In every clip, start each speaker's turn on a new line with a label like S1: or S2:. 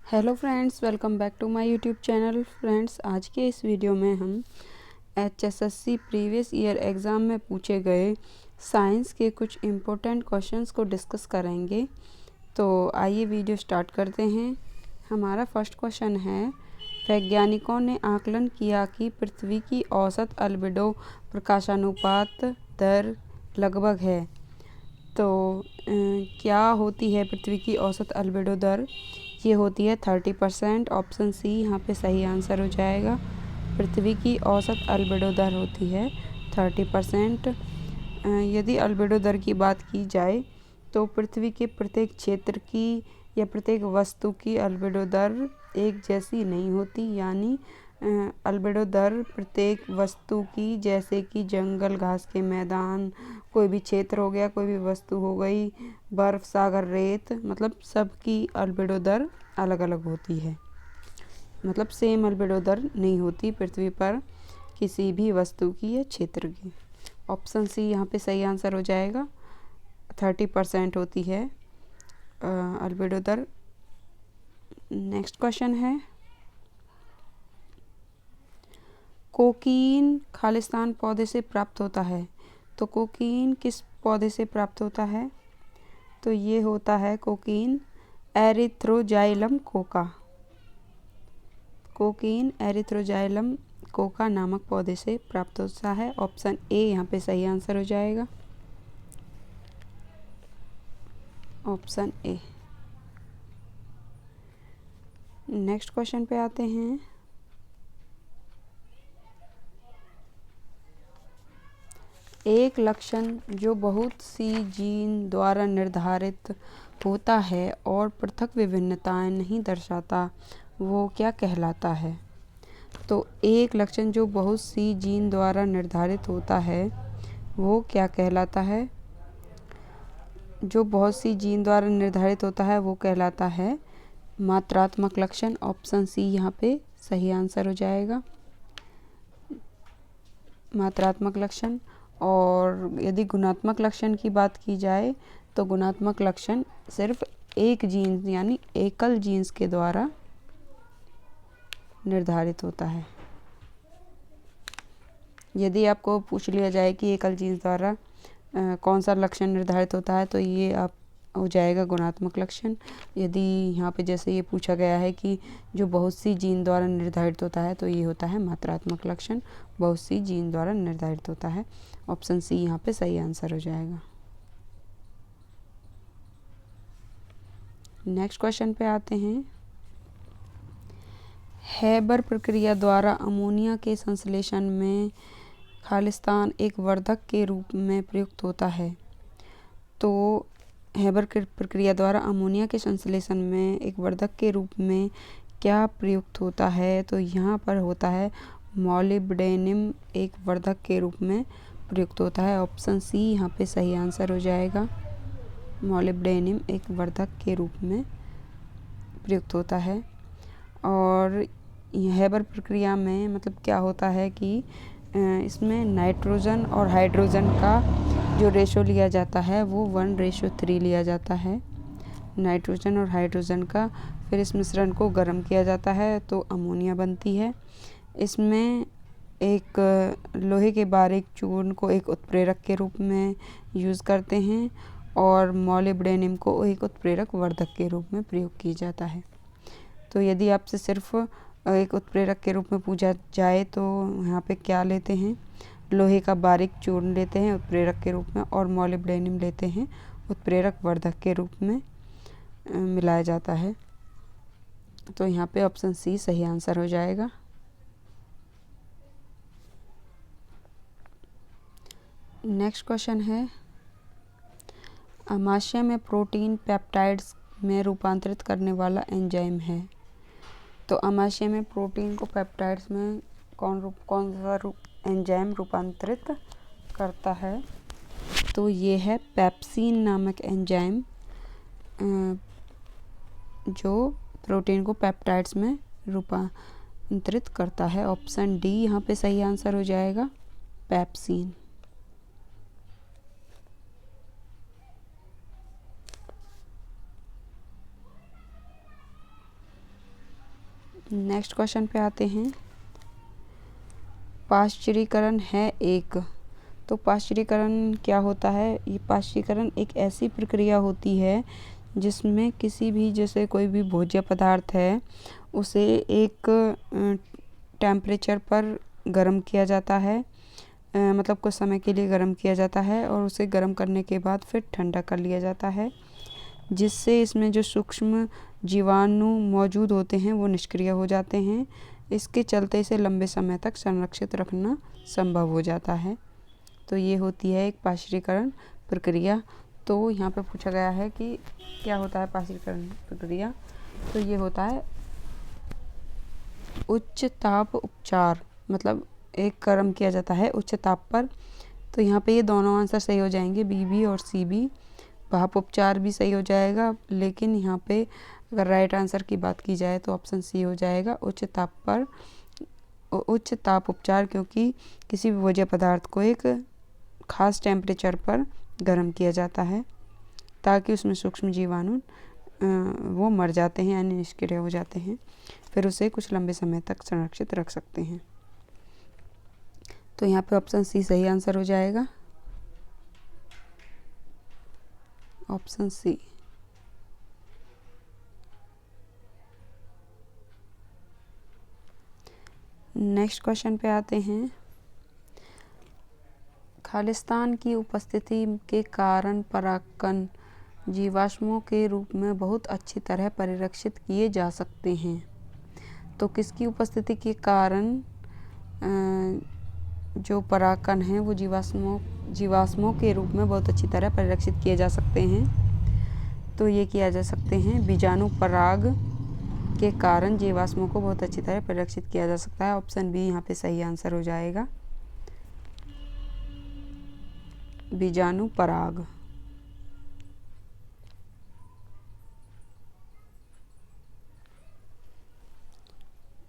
S1: Hello friends, welcome back to my YouTube channel. Friends, आज के इस वीडियो में हम एचएसएससी प्रीवियस ईयर एग्ज़ाम में पूछे गए साइंस के कुछ इम्पोर्टेंट क्वेश्चंस को डिस्कस करेंगे। तो आइए वीडियो स्टार्ट करते हैं। हमारा फर्स्ट क्वेश्चन है, वैज्ञानिकों ने आकलन किया कि पृथ्वी की औसत अल्बिडो प्रकाशानुपात दर लगभग है। तो क्या होती है पृथ्वी की औसत अल्बिडो दर? ये होती है 30%। ऑप्शन सी यहाँ पे सही आंसर हो जाएगा। पृथ्वी की औसत अल्बिडो दर होती है 30%। यदि अल्बिडो दर की बात की जाए तो पृथ्वी के प्रत्येक क्षेत्र की या प्रत्येक वस्तु की अल्बिडो दर एक जैसी नहीं होती, यानी अल्बिडो दर प्रत्येक वस्तु की, जैसे कि जंगल, घास के मैदान, कोई भी क्षेत्र हो गया, कोई भी वस्तु हो गई, बर्फ, सागर, रेत, मतलब सबकी अल्बिडो दर अलग अलग होती है। मतलब सेम अल्बिडो दर नहीं होती पृथ्वी पर किसी भी वस्तु की या क्षेत्र की। ऑप्शन सी यहाँ पे सही आंसर हो जाएगा। 30% होती है अल्बिडो दर। नेक्स्ट क्वेश्चन है, कोकीन खालिस्तान पौधे से प्राप्त होता है। तो कोकीन किस पौधे से प्राप्त होता है? तो ये होता है cocaine Erythroxylum Coca. Cocaine Erythroxylum Coca नामक पौधे से प्राप्त होता है। ऑप्शन ए यहाँ पे सही आंसर हो जाएगा। Option A. नेक्स्ट क्वेश्चन पे आते हैं। एक लक्षण जो बहुत सी जीन द्वारा निर्धारित होता है और पृथक विभिन्नताएं नहीं दर्शाता, वो क्या कहलाता है? तो एक लक्षण जो बहुत सी जीन द्वारा निर्धारित होता है वो क्या कहलाता है? जो बहुत सी जीन द्वारा निर्धारित होता है वो कहलाता है मात्रात्मक लक्षण। ऑप्शन सी यहाँ पे सही आंसर हो जाएगा, मात्रात्मक लक्षण। और यदि गुणात्मक लक्षण की बात की जाए तो गुणात्मक लक्षण सिर्फ एक जीन यानी एकल जीन्स के द्वारा निर्धारित होता है। यदि आपको पूछ लिया जाए कि एकल जीन्स द्वारा कौन सा लक्षण निर्धारित होता है, तो ये आप हो जाएगा गुणात्मक लक्षण। यदि यहाँ पे जैसे ये पूछा गया है कि जो बहुत सी जीन द्वारा निर्धारित होता है, तो ये होता है मात्रात्मक लक्षण, बहुत सी जीन द्वारा निर्धारित होता है। ऑप्शन सी यहाँ पे सही आंसर हो जाएगा। नेक्स्ट क्वेश्चन पे आते हैं। हैबर प्रक्रिया द्वारा अमोनिया के संश्लेषण में खालिस्तान एक वर्धक के रूप में प्रयुक्त होता है। तो हैबर प्रक्रिया द्वारा अमोनिया के संश्लेषण में एक वर्धक के रूप में क्या प्रयुक्त होता है? तो यहाँ पर होता है मॉलिब्डेनम एक वर्धक के रूप में प्रयुक्त होता है। ऑप्शन सी यहाँ पे सही आंसर हो जाएगा। मॉलिब्डेनम एक वर्धक के रूप में प्रयुक्त होता है। और हैबर प्रक्रिया में मतलब क्या होता है कि इसमें नाइट्रोजन और हाइड्रोजन का जो रेशो लिया जाता है वो 1:3 लिया जाता है, नाइट्रोजन और हाइड्रोजन का। फिर इस मिश्रण को गर्म किया जाता है तो अमोनिया बनती है। इसमें एक लोहे के बारीक चूर्ण को एक उत्प्रेरक के रूप में यूज़ करते हैं और मॉलिब्डेनम को एक उत्प्रेरक वर्धक के रूप में प्रयोग किया जाता है। तो यदि आपसे सिर्फ एक उत्प्रेरक के रूप में पूछा जाए तो यहाँ पे क्या लेते हैं? लोहे का बारीक चूर्ण लेते हैं उत्प्रेरक के रूप में, और मॉलिब्डेनम लेते हैं उत्प्रेरक वर्धक के रूप में मिलाया जाता है। तो यहाँ पे ऑप्शन सी सही आंसर हो जाएगा। नेक्स्ट क्वेश्चन है, अमाशय में प्रोटीन पेप्टाइड्स में रूपांतरित करने वाला एंजाइम है। तो अमाशय में प्रोटीन को पेप्टाइड्स में कौन सा एंजाइम रूपांतरित करता है? तो ये है पेप्सिन नामक एंजाइम, जो प्रोटीन को पेप्टाइड्स में रूपांतरित करता है। ऑप्शन डी यहाँ पे सही आंसर हो जाएगा, पेप्सिन। नेक्स्ट क्वेश्चन पे आते हैं। पाश्चुरीकरण है एक। तो पाश्चुरीकरण क्या होता है? ये पाश्चुरीकरण एक ऐसी प्रक्रिया होती है जिसमें किसी भी, जैसे कोई भी भोज्य पदार्थ है, उसे एक टेम्परेचर पर गर्म किया जाता है, मतलब कुछ समय के लिए गर्म किया जाता है और उसे गर्म करने के बाद फिर ठंडा कर लिया जाता है, जिससे इसमें जो सूक्ष्म जीवाणु मौजूद होते हैं वो निष्क्रिय हो जाते हैं। इसके चलते इसे लंबे समय तक संरक्षित रखना संभव हो जाता है। तो ये होती है एक पाश्चुरीकरण प्रक्रिया। तो यहाँ पर पूछा गया है कि क्या होता है पाश्चुरीकरण प्रक्रिया? तो ये होता है उच्च ताप उपचार, मतलब एक गर्म किया जाता है उच्च ताप पर। तो यहाँ पे ये दोनों आंसर सही हो जाएंगे, बी भी और सी भी। भाप उपचार भी सही हो जाएगा, लेकिन यहाँ पे अगर राइट आंसर की बात की जाए तो ऑप्शन सी हो जाएगा, उच्च ताप पर उच्च ताप उपचार, क्योंकि किसी भी भोज्य पदार्थ को एक खास टेम्परेचर पर गर्म किया जाता है ताकि उसमें सूक्ष्म जीवाणु वो मर जाते हैं यानी निष्क्रिय हो जाते हैं, फिर उसे कुछ लंबे समय तक संरक्षित रख सकते हैं। तो यहाँ पे ऑप्शन सी सही आंसर हो जाएगा, ऑप्शन सी। नेक्स्ट क्वेश्चन पे आते हैं। खालिस्तान की उपस्थिति के कारण परागकण जीवाश्मों के रूप में बहुत अच्छी तरह परिरक्षित किए जा सकते हैं। तो किसकी उपस्थिति के कारण जो परागकण हैं वो जीवाश्मों के रूप में बहुत अच्छी तरह परिरक्षित किए जा सकते हैं? तो ये किया जा सकते हैं बीजाणु पराग के कारण जीवाश्मों को बहुत अच्छी तरह परिरक्षित किया जा सकता है। ऑप्शन बी यहाँ पे सही आंसर हो जाएगा, बीजाणु पराग।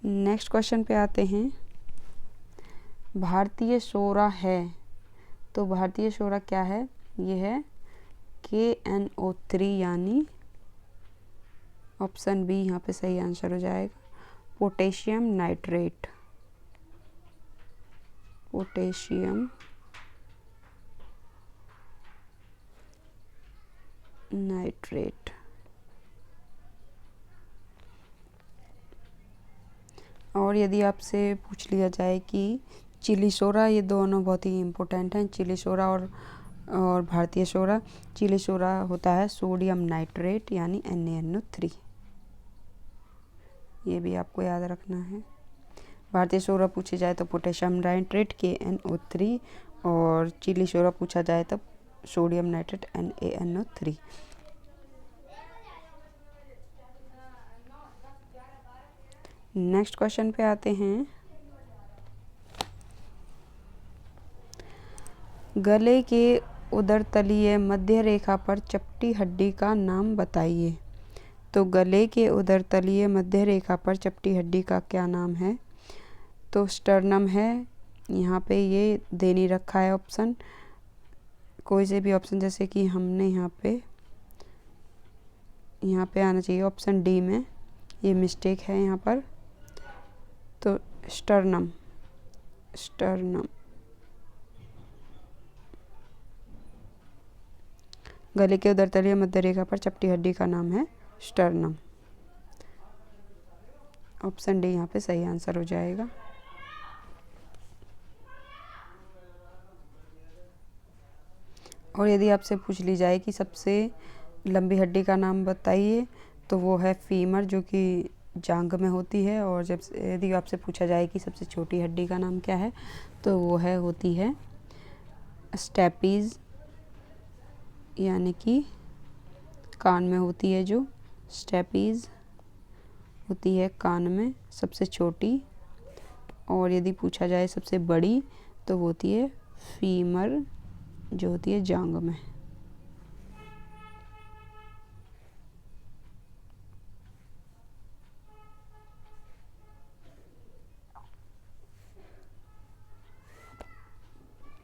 S1: नेक्स्ट क्वेश्चन पे आते हैं। भारतीय सोरा है। तो भारतीय सोरा क्या है? ये है KNO3, यानी ऑप्शन बी यहाँ पे सही आंसर हो जाएगा, पोटेशियम नाइट्रेट। Potassium nitrate. और यदि आपसे पूछ लिया जाए कि चिली सोरा, ये दोनों बहुत ही इम्पोर्टेंट हैं, चिली सोरा और भारतीय सोरा। चिली सोरा होता है सोडियम नाइट्रेट यानी NaNO3, ये भी आपको याद रखना है। भारतीय सोरा पूछी जाए तो पोटेशियम नाइट्रेट KNO3, और चिली सोरा पूछा जाए तो sodium nitrate NaNO3। Next question पे आते हैं। गले के उदरतलीय मध्य रेखा पर चपटी हड्डी का नाम बताइए। तो गले के उदरतलीय मध्य रेखा पर चपटी हड्डी का क्या नाम है? तो स्टर्नम है। यहाँ पे ये दे नहीं रखा है ऑप्शन, कोई से भी ऑप्शन, जैसे कि हमने यहाँ पे आना चाहिए ऑप्शन डी में, ये मिस्टेक है यहाँ पर। तो स्टर्नम गले के उदरतलीय मध्य रेखा पर चपटी हड्डी का नाम है स्टर्नम। ऑप्शन डी यहाँ पे सही आंसर हो जाएगा। और यदि आपसे पूछ ली जाए कि सबसे लंबी हड्डी का नाम बताइए, तो वो है फीमर, जो कि जांघ में होती है। और जब यदि आपसे पूछा जाए कि सबसे छोटी हड्डी का नाम क्या है, तो वो होती है स्टेपीज, यानी कि कान में होती है, जो स्टेपीज होती है कान में सबसे छोटी। और यदि पूछा जाए सबसे बड़ी, तो वो होती है फीमर, जो होती है जांघ में।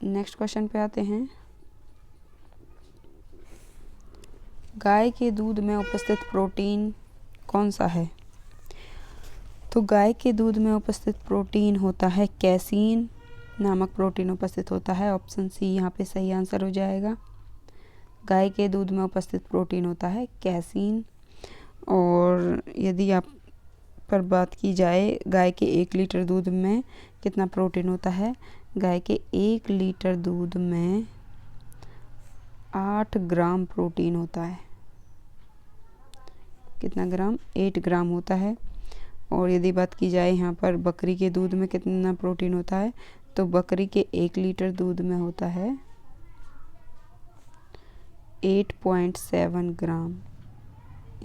S1: नेक्स्ट क्वेश्चन पे आते हैं। गाय के दूध में उपस्थित प्रोटीन कौन सा है? तो गाय के दूध में उपस्थित प्रोटीन होता है कैसीन नामक प्रोटीन उपस्थित होता है। ऑप्शन सी यहाँ पे सही आंसर हो जाएगा। गाय के दूध में उपस्थित प्रोटीन होता है कैसीन। और यदि आप पर बात की जाए गाय के 1 लीटर दूध में कितना प्रोटीन होता है, गाय के 1 लीटर दूध में 8 ग्राम प्रोटीन होता है। कितना ग्राम? 8 ग्राम होता है। और यदि बात की जाए यहाँ पर बकरी के दूध में कितना प्रोटीन होता है, तो बकरी के 1 लीटर दूध में होता है 8.7 ग्राम,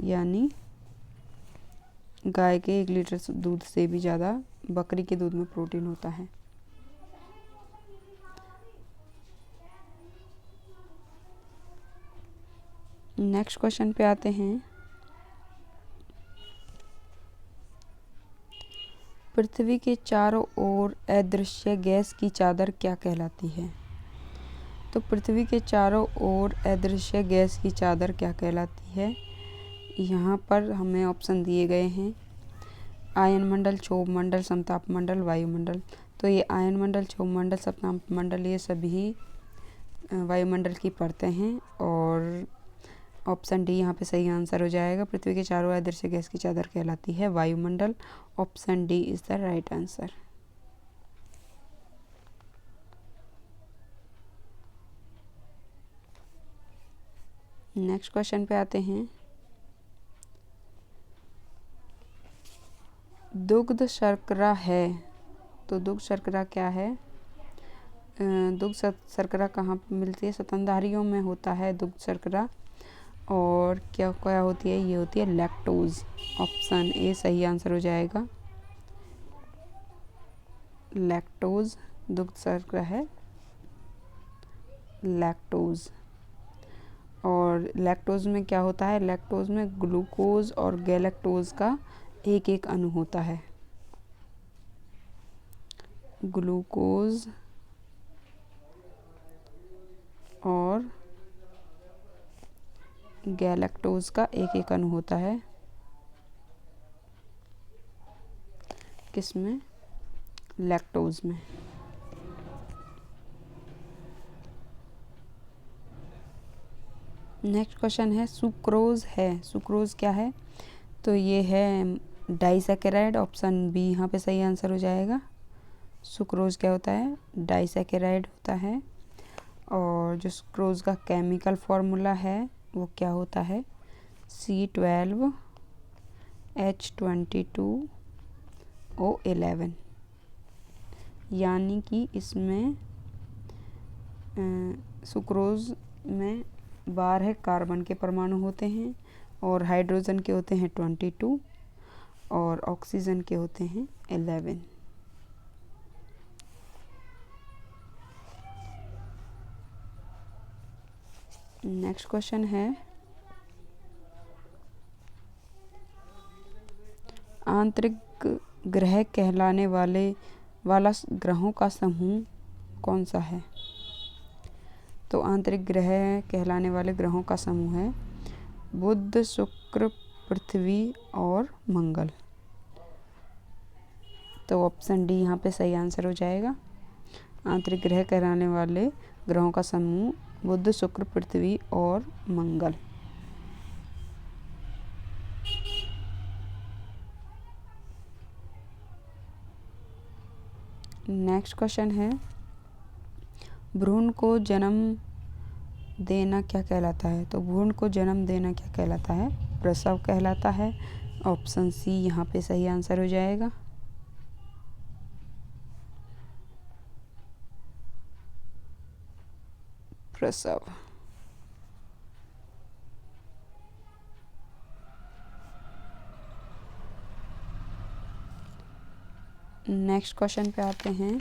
S1: यानी गाय के 1 लीटर दूध से भी ज़्यादा बकरी के दूध में प्रोटीन होता है। नेक्स्ट क्वेश्चन पे आते हैं। पृथ्वी के चारों ओर अदृश्य गैस की चादर क्या कहलाती है? तो पृथ्वी के चारों ओर अदृश्य गैस की चादर क्या कहलाती है? यहाँ पर हमें ऑप्शन दिए गए हैं आयन मंडल, क्षोभ मंडल, समताप मंडल, वायुमंडल। तो ये आयन मंडल, क्षोभ मंडल, समताप मंडल ये सभी वायुमंडल की परतें हैं। और ऑप्शन डी यहाँ पे सही आंसर हो जाएगा। पृथ्वी के चारों ओर अदृश्य गैस की चादर कहलाती है वायुमंडल। Option D is the right answer. Next question पे आते हैं। दुग्ध शर्करा है, तो दुग्ध शर्करा क्या है? दुग्ध शर्करा कहाँ पर मिलती है? स्तनधारियों में होता है दुग्ध शर्करा। और क्या क्या होती है? ये होती है लैक्टोज। ऑप्शन ए सही आंसर हो जाएगा। लैक्टोज दुग्ध शर्करा है लैक्टोज। और लैक्टोज में क्या होता है? लैक्टोज में ग्लूकोज और गैलेक्टोज का एक एक अणु होता है। ग्लूकोज और गैलेक्टोज का एक एक अणु होता है। किसमें? लैक्टोज में। नेक्स्ट क्वेश्चन है सुक्रोज है। सुक्रोज क्या है? तो ये है डाइसैकेराइड। ऑप्शन बी यहाँ पे सही आंसर हो जाएगा। सुक्रोज क्या होता है? डाइसैकेराइड होता है। और जो सुक्रोज का केमिकल फॉर्मूला है वो क्या होता है? C12H22O11, यानी कि इसमें सुक्रोज में 12 कार्बन के परमाणु होते हैं और हाइड्रोजन के होते हैं 22 और ऑक्सीजन के होते हैं 11। नेक्स्ट क्वेश्चन है आंतरिक ग्रह कहलाने वाला ग्रहों का समूह कौन सा है? तो आंतरिक ग्रह कहलाने वाले ग्रहों का समूह है बुध, शुक्र, पृथ्वी और मंगल। तो ऑप्शन डी यहाँ पे सही आंसर हो जाएगा। आंतरिक ग्रह कहलाने वाले ग्रहों का समूह बुध, शुक्र, पृथ्वी और मंगल। नेक्स्ट क्वेश्चन है भ्रूण को जन्म देना क्या कहलाता है? तो भ्रूण को जन्म देना क्या कहलाता है? प्रसव कहलाता है। ऑप्शन सी यहाँ पे सही आंसर हो जाएगा। प्रसव। नेक्स्ट क्वेश्चन पे आते हैं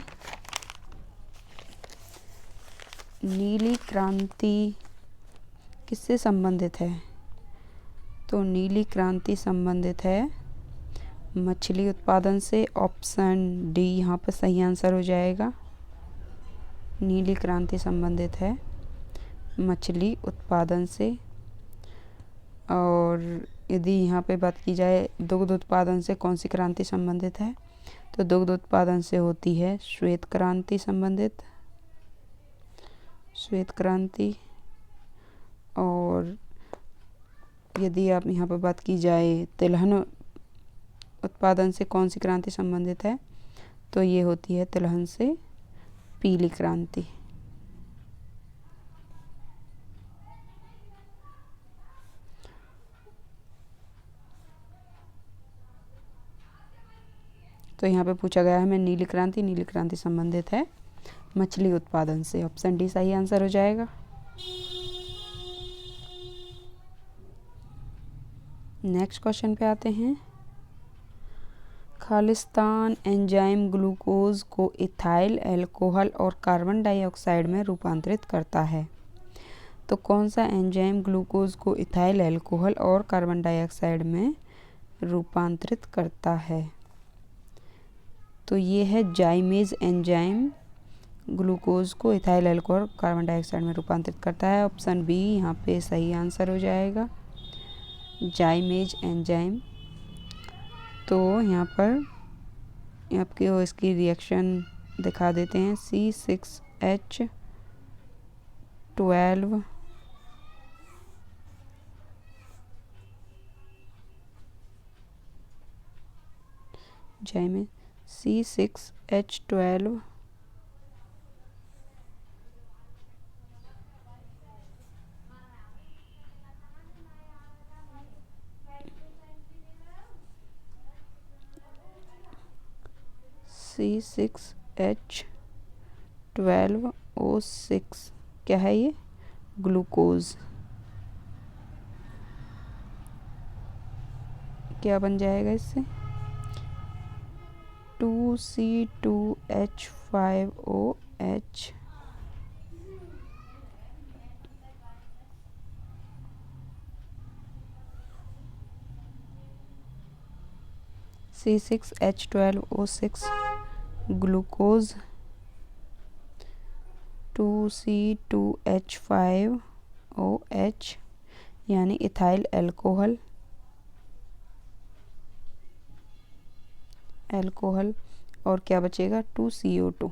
S1: नीली क्रांति किससे संबंधित है? तो नीली क्रांति संबंधित है मछली उत्पादन से। ऑप्शन डी यहाँ पर सही आंसर हो जाएगा। नीली क्रांति संबंधित है मछली उत्पादन से। और यदि यहाँ पे बात की जाए दुग्ध उत्पादन से कौन सी क्रांति संबंधित है, तो दुग्ध उत्पादन से होती है श्वेत क्रांति संबंधित, श्वेत क्रांति। और यदि आप यहाँ पर बात की जाए तिलहन उत्पादन से कौन सी क्रांति संबंधित है, तो ये होती है तिलहन से पीली क्रांति। तो यहाँ पे पूछा गया है हमें नीली क्रांति संबंधित है मछली उत्पादन से। ऑप्शन डी सही आंसर हो जाएगा। नेक्स्ट क्वेश्चन पे आते हैं। खालिस्तान एंजाइम ग्लूकोज को इथाइल अल्कोहल और कार्बन डाइऑक्साइड में रूपांतरित करता है। तो कौन सा एंजाइम ग्लूकोज को इथाइल अल्कोहल और कार्बन डाइऑक्साइड में रूपांतरित करता है? तो ये है जाइमेज एंजाइम ग्लूकोज को इथाइल अल्कोहल कार्बन डाइऑक्साइड में रूपांतरित करता है। ऑप्शन बी यहाँ पे सही आंसर हो जाएगा, जाइमेज एंजाइम। तो यहाँ पर आपके इसकी रिएक्शन दिखा देते हैं। C6H12 जाइमेज C6H12 C6H12O6 क्या है ये? ग्लूकोज। क्या बन जाएगा इससे? 2C2H5OH C6H12O6 ग्लूकोज 2C2H5OH यानी इथाइल अल्कोहल और क्या बचेगा? 2CO2।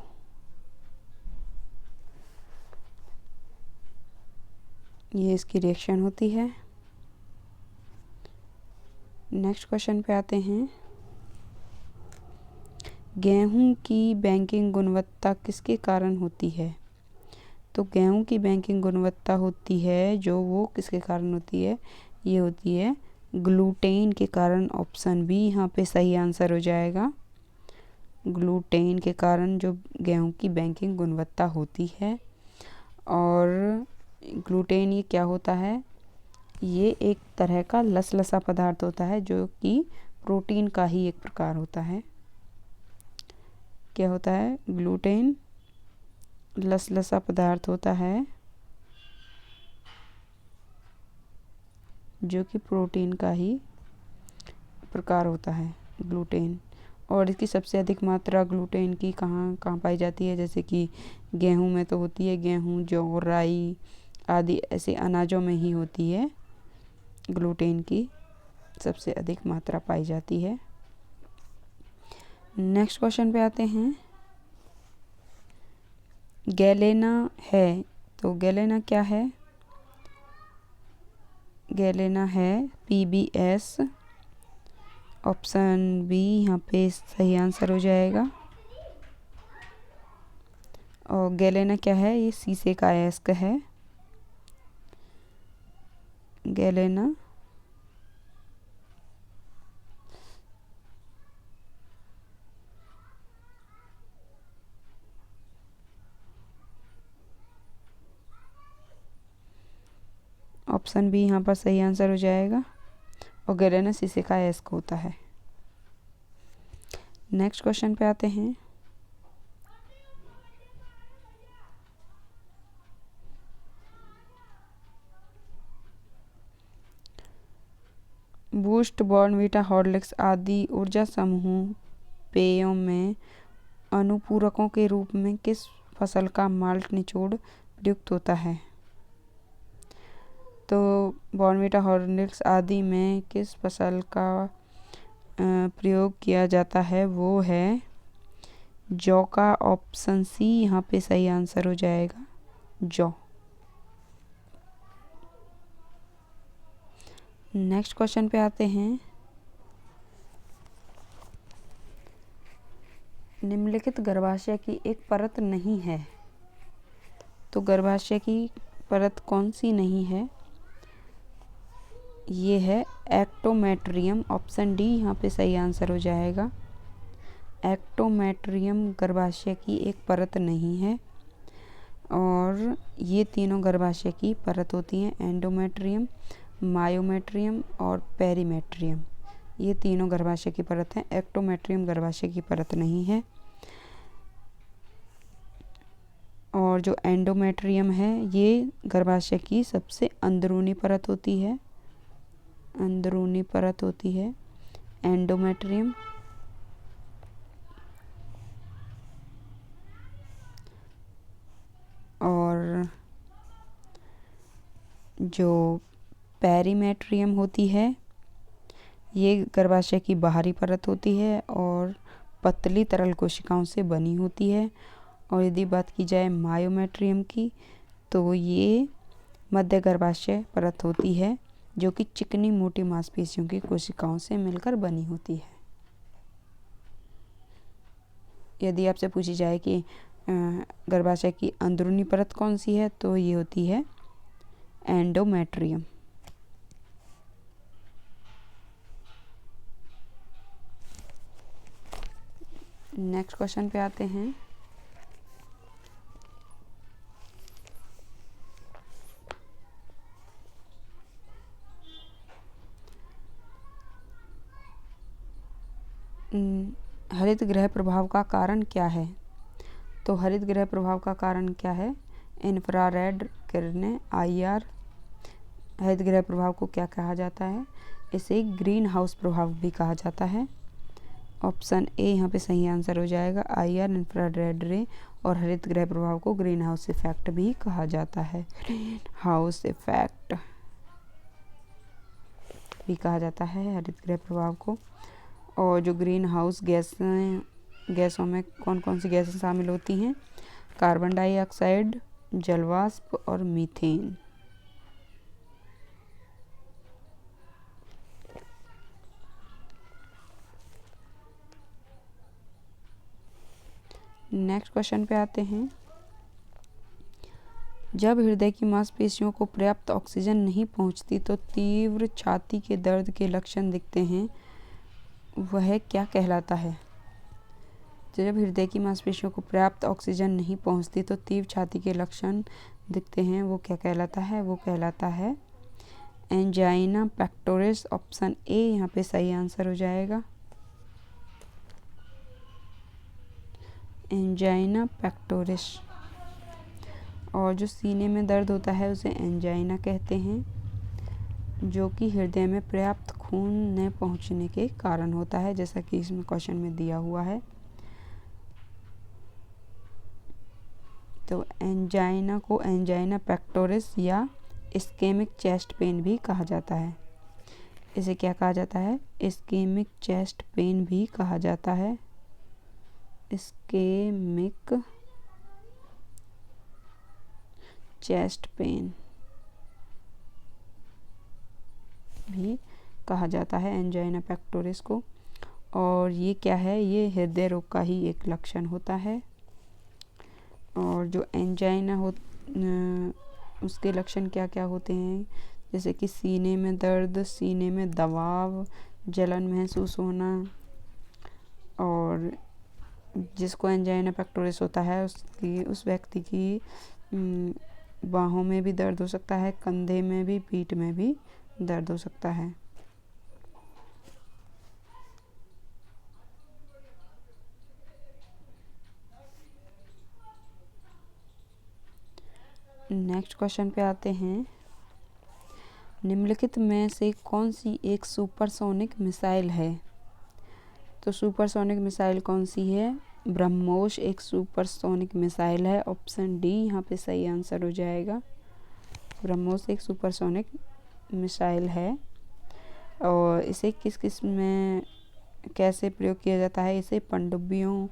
S1: ये इसकी रिएक्शन होती है। नेक्स्ट क्वेश्चन पे आते हैं। गेहूं की बैंकिंग गुणवत्ता किसके कारण होती है? तो गेहूं की बैंकिंग गुणवत्ता होती है जो वो किसके कारण होती है? ये होती है ग्लूटेन के कारण। ऑप्शन बी यहाँ पे सही आंसर हो जाएगा। ग्लूटेन के कारण जो गेहूं की बैंकिंग गुणवत्ता होती है। और ग्लूटेन ये क्या होता है? ये एक तरह का लसलसा पदार्थ होता है जो कि प्रोटीन का ही एक प्रकार होता है। क्या होता है? ग्लूटेन लसलसा पदार्थ होता है जो कि प्रोटीन का ही प्रकार होता है ग्लूटेन। और इसकी सबसे अधिक मात्रा ग्लूटेन की कहाँ पाई जाती है? जैसे कि गेहूं में तो होती है, गेहूं, जौ, राई आदि ऐसे अनाजों में ही होती है। ग्लूटेन की सबसे अधिक मात्रा पाई जाती है। नेक्स्ट क्वेश्चन पे आते हैं। गैलेना है, तो गैलेना क्या है? गैलेना है PBS। ऑप्शन बी यहाँ पे सही आंसर हो जाएगा। और गैलेना क्या है? ये शीशे का अयस्क है। गैलेना ऑप्शन बी यहाँ पर सही आंसर हो जाएगा। और गैलेना शीशे का अयस्क होता है। नेक्स्ट क्वेश्चन पे आते हैं। बूस्ट, बॉर्नवीटा, हॉर्लिक्स आदि ऊर्जा समूह पेयों में अनुपूरकों के रूप में किस फसल का माल्ट निचोड़ प्रयुक्त होता है? तो बॉर्नवीटा हॉर्लिक्स आदि में किस फसल का प्रयोग किया जाता है, वो है जौ का। ऑप्शन सी यहाँ पे सही आंसर हो जाएगा, जौ। नेक्स्ट क्वेश्चन पे आते हैं। निम्नलिखित गर्भाशय की एक परत नहीं है, तो गर्भाशय की परत कौन सी नहीं है? ये है एक्टोमेट्रियम। ऑप्शन डी यहाँ पे सही आंसर हो जाएगा। एक्टोमेट्रियम गर्भाशय की एक परत नहीं है। और ये तीनों गर्भाशय की परत होती हैं, एंडोमेट्रियम, मायोमेट्रियम और पेरीमेट्रियम। ये तीनों गर्भाशय की परत हैं। एक्टोमेट्रियम गर्भाशय की परत नहीं है। और जो एंडोमेट्रियम है ये गर्भाशय की सबसे अंदरूनी परत होती है, अंदरूनी परत होती है एंडोमेट्रियम। और जो पेरीमेट्रियम होती है ये गर्भाशय की बाहरी परत होती है और पतली तरल कोशिकाओं से बनी होती है। और यदि बात की जाए मायोमेट्रियम की, तो ये मध्य गर्भाशय परत होती है जो कि चिकनी मोटी मांसपेशियों की कोशिकाओं से मिलकर बनी होती है। यदि आपसे पूछी जाए कि गर्भाशय की अंदरूनी परत कौन सी है, तो ये होती है एंडोमेट्रियम। नेक्स्ट क्वेश्चन पे आते हैं। हरित गृह प्रभाव का कारण क्या है? तो हरित गृह प्रभाव का कारण क्या है? इंफ्रारेड किरणें, IR। हरित गृह प्रभाव को क्या कहा जाता है? इसे ग्रीन हाउस प्रभाव भी कहा जाता है। ऑप्शन ए यहाँ पे सही आंसर हो जाएगा, IR, इंफ्रारेड रे। और हरित गृह प्रभाव को ग्रीन हाउस इफेक्ट भी कहा जाता है, ग्रीन हाउस इफेक्ट भी कहा जाता है हरित गृह प्रभाव को। और जो ग्रीन हाउस गैसों में कौन कौन सी गैसें शामिल होती हैं? कार्बन डाइऑक्साइड, जलवाष्प और मीथेन। नेक्स्ट क्वेश्चन पे आते हैं। जब हृदय की मांसपेशियों को पर्याप्त ऑक्सीजन नहीं पहुंचती तो तीव्र छाती के दर्द के लक्षण दिखते हैं, वह क्या कहलाता है? जब हृदय की मांसपेशियों को पर्याप्त ऑक्सीजन नहीं पहुंचती तो तीव्र छाती के लक्षण दिखते हैं, वो क्या कहलाता है? वो कहलाता है एंजाइना पेक्टोरिस। ऑप्शन ए यहाँ पे सही आंसर हो जाएगा, एंजाइना पेक्टोरिस। और जो सीने में दर्द होता है उसे एंजाइना कहते हैं, जो कि हृदय में पर्याप्त खून न पहुंचने के कारण होता है, जैसा कि इसमें क्वेश्चन में दिया हुआ है। तो एंजाइना को एंजाइना पेक्टोरिस या इस्केमिक चेस्ट पेन भी कहा जाता है। इसे क्या कहा जाता है? इस्केमिक चेस्ट पेन भी कहा जाता है, इस्केमिक चेस्ट पेन भी कहा जाता है एंजाइना पेक्टोरिस को। और ये क्या है? ये हृदय रोग का ही एक लक्षण होता है। और जो एंजाइना उसके लक्षण क्या क्या होते हैं? जैसे कि सीने में दर्द, सीने में दबाव, जलन महसूस होना। और जिसको एंजाइना पेक्टोरिस होता है उस व्यक्ति की बाहों में भी दर्द हो सकता है, कंधे में भी, पीठ में भी दर्द हो सकता है। नेक्स्ट क्वेश्चन पे आते हैं। निम्नलिखित में से कौन सी एक सुपरसोनिक मिसाइल है? तो सुपरसोनिक मिसाइल कौन सी है? ब्रह्मोस एक सुपरसोनिक मिसाइल है। ऑप्शन डी यहाँ पे सही आंसर हो जाएगा। ब्रह्मोस एक सुपरसोनिक मिसाइल है और इसे किस किस में कैसे प्रयोग किया जाता है? इसे पनडुब्बियों,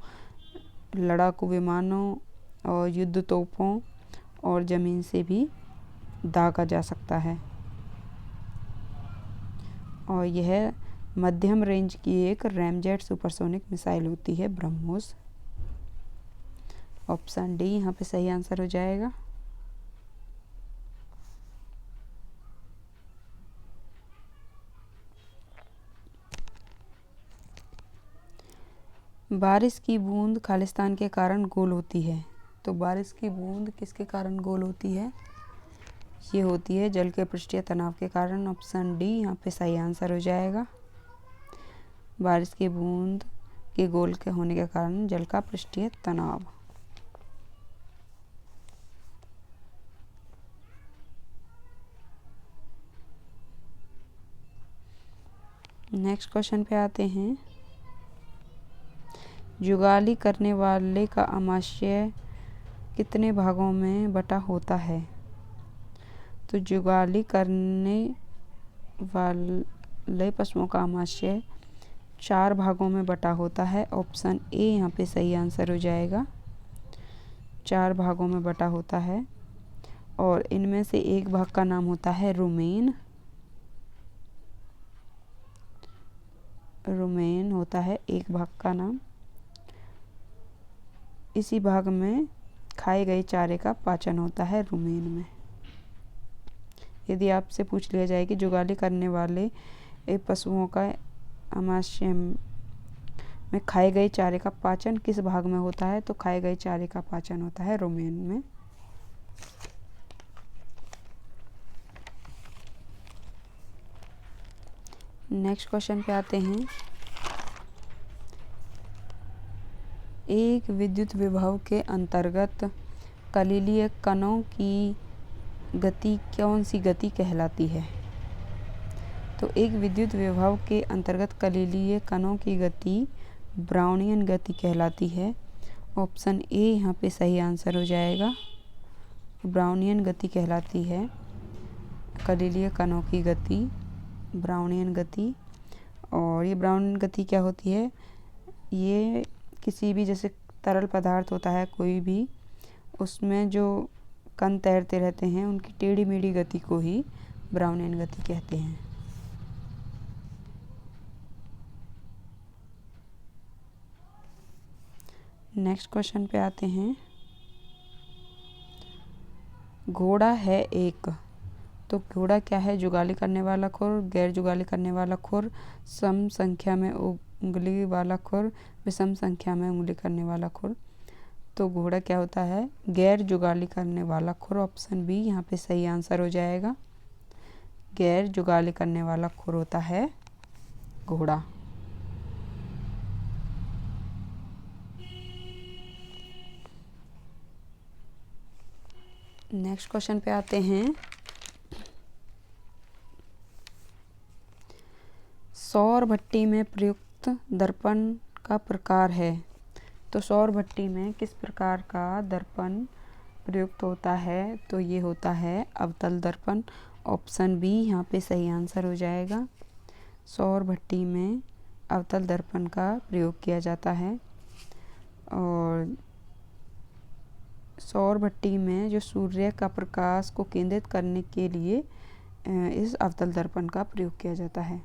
S1: लड़ाकू विमानों और युद्ध तोपों और ज़मीन से भी दागा जा सकता है। और यह मध्यम रेंज की एक रैमजेट सुपरसोनिक मिसाइल होती है ब्रह्मोस। ऑप्शन डी यहाँ पे सही आंसर हो जाएगा। बारिश की बूंद खालिस्तान के कारण गोल होती है। तो बारिश की बूंद किसके कारण गोल होती है? ये होती है जल के पृष्ठीय तनाव के कारण। ऑप्शन डी यहाँ पे सही आंसर हो जाएगा। बारिश की बूंद के गोल के होने के कारण जल का पृष्ठीय तनाव। नेक्स्ट क्वेश्चन पे आते हैं। जुगाली करने वाले का आमाशय कितने भागों में बटा होता है? तो जुगाली करने वाले पशुओं का आमाशय 4 भागों में बटा होता है। ऑप्शन ए यहाँ पे सही आंसर हो जाएगा। 4 भागों में बटा होता है और इनमें से एक भाग का नाम होता है रुमेन। रुमेन होता है एक भाग का नाम। इसी भाग में खाए गए चारे का पाचन होता है रुमेन में। यदि आपसे पूछ लिया जाए कि जुगाली करने वाले पशुओं का आमाशय में खाए गए चारे का पाचन किस भाग में होता है? तो खाए गए चारे का पाचन होता है रुमेन में। नेक्स्ट क्वेश्चन पे आते हैं। एक विद्युत विभव के अंतर्गत कलिलीय कणों की गति कौन सी गति कहलाती है? तो एक विद्युत विभव के अंतर्गत कलिलीय कणों की गति ब्राउनियन गति कहलाती है। ऑप्शन ए यहाँ पे सही आंसर हो जाएगा। ब्राउनियन गति कहलाती है कलिलीय कणों की गति, ब्राउनियन गति। और ये ब्राउनियन गति क्या होती है? ये किसी भी जैसे तरल पदार्थ होता है कोई भी, उसमें जो कण तैरते रहते हैं उनकी टेढ़ी मेढ़ी गति को ही ब्राउनियन गति कहते हैं। नेक्स्ट क्वेश्चन पे आते हैं। घोड़ा है एक, तो घोड़ा क्या है? जुगाली करने वाला खुर, गैर जुगाली करने वाला खुर, सम संख्या में उंगली वाला खुर, विषम संख्या में उंगली करने वाला खुर। तो घोड़ा क्या होता है? गैर जुगाली करने वाला खुर। ऑप्शन बी यहाँ पे सही आंसर हो जाएगा। गैर जुगाली करने वाला खुर होता है घोड़ा। नेक्स्ट क्वेश्चन पे आते हैं। सौर भट्टी में प्रयुक्त दर्पण का प्रकार है। तो सौर भट्टी में किस प्रकार का दर्पण प्रयुक्त होता है? तो ये होता है अवतल दर्पण। ऑप्शन बी यहाँ पे सही आंसर हो जाएगा। सौर भट्टी में अवतल दर्पण का प्रयोग किया जाता है। और सौर भट्टी में जो सूर्य का प्रकाश को केंद्रित करने के लिए इस अवतल दर्पण का प्रयोग किया जाता है।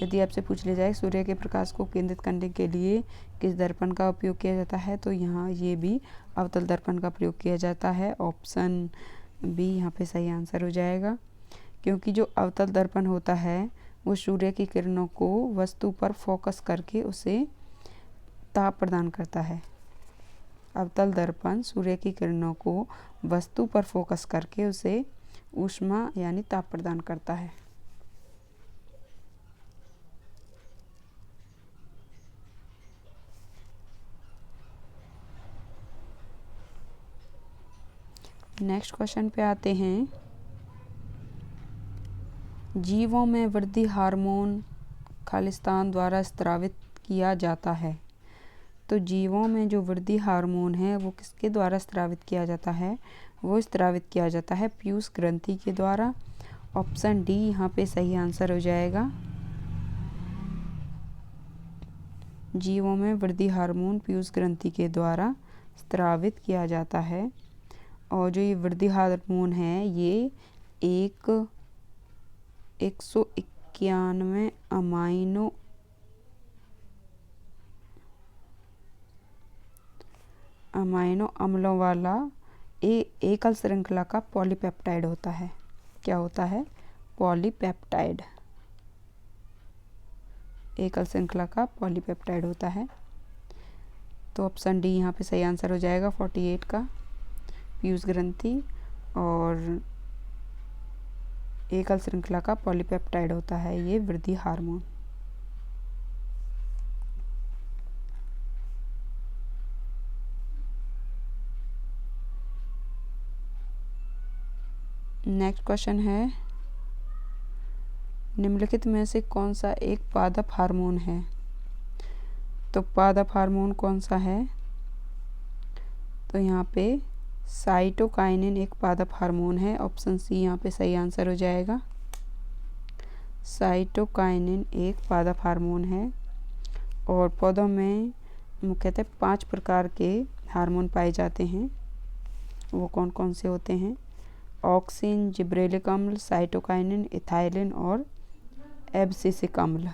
S1: यदि आपसे पूछ लिया जाए सूर्य के प्रकाश को केंद्रित करने के लिए किस दर्पण का उपयोग किया जाता है, तो यहाँ ये भी अवतल दर्पण का प्रयोग किया जाता है। ऑप्शन बी यहाँ पे सही आंसर हो जाएगा। क्योंकि जो अवतल दर्पण होता है वो सूर्य की किरणों को वस्तु पर फोकस करके उसे ताप प्रदान करता है। अवतल दर्पण सूर्य की किरणों को वस्तु पर फोकस करके उसे ऊष्मा यानी ताप प्रदान करता है। नेक्स्ट क्वेश्चन पे आते हैं। जीवों में वृद्धि हार्मोन खालिस्तान द्वारा स्रावित किया जाता है। तो जीवों में जो वृद्धि हार्मोन है वो किसके द्वारा स्रावित किया जाता है? वो स्रावित किया जाता है पीयूष ग्रंथि के द्वारा। ऑप्शन डी यहाँ पे सही आंसर हो जाएगा। जीवों में वृद्धि हार्मोन पीयूष ग्रंथि के द्वारा स्रावित किया जाता है। और जो ये वृद्धि हार्मोन है ये 191 अमाइनो अम्लों वाला एकल श्रृंखला का पॉलीपेप्टाइड होता है। क्या होता है? पॉलीपेप्टाइड। एकल श्रृंखला का पॉलीपेप्टाइड होता है। तो ऑप्शन डी यहाँ पे सही आंसर हो जाएगा 48 का। पीयूष ग्रंथि और एकल श्रृंखला का पॉलीपेप्टाइड होता है ये वृद्धि हार्मोन। नेक्स्ट क्वेश्चन है, निम्नलिखित में से कौन सा एक पादप हार्मोन है? तो पादप हार्मोन कौन सा है? तो यहाँ पे साइटोकाइनिन एक पादप हार्मोन है। ऑप्शन सी यहाँ पे सही आंसर हो जाएगा। साइटोकाइनिन एक पादप हार्मोन है। और पौधों में मुख्यतः 5 प्रकार के हार्मोन पाए जाते हैं। वो कौन कौन से होते हैं? ऑक्सिन, जिब्रेलिक अम्ल, साइटोकाइनिन, इथाइलिन और एब्सिसिक अम्ल।